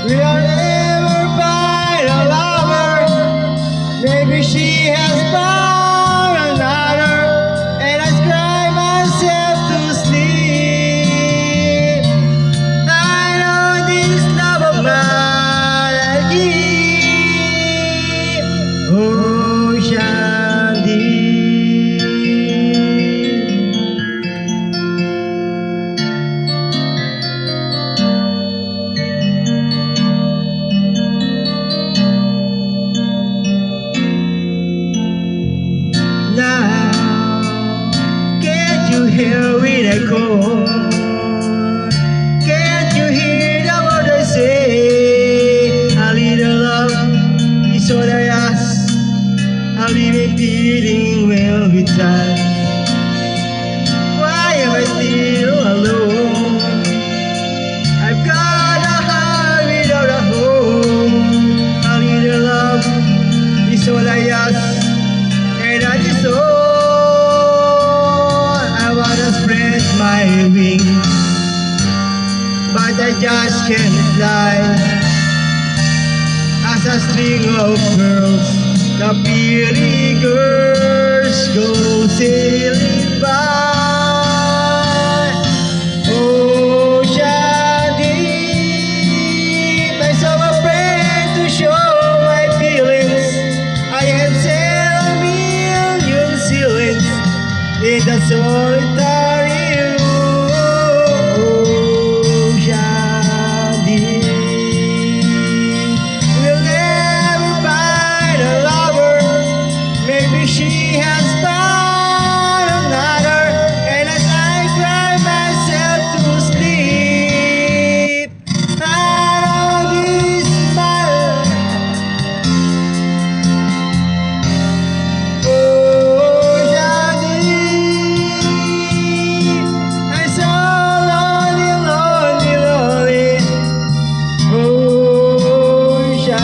Will never find a lover. Maybe she has found another, and I cry myself to sleep. I know this love of mine I give. Oh, Shanti. Now, can't you hear when I call? Can't you hear the word I say? A little love is all I ask. I'll leave it feeling well with touch. Why am I still alone? I've got a heart without a home. A little love is all I ask. And that is all. I wanna spread my wings, but I just can't fly. As a string of pearls, the pretty girls go sailing by. Oh, Shanti, I'm so afraid to show my feelings. I have said a million ceilings in the solitary room. Oh, Shanti, we'll never find a lover. Maybe she has found another, and as I cry myself to sleep, I know this smile. Oh, Shanti, I'm so lonely, lonely, lonely. Oh, Shanti.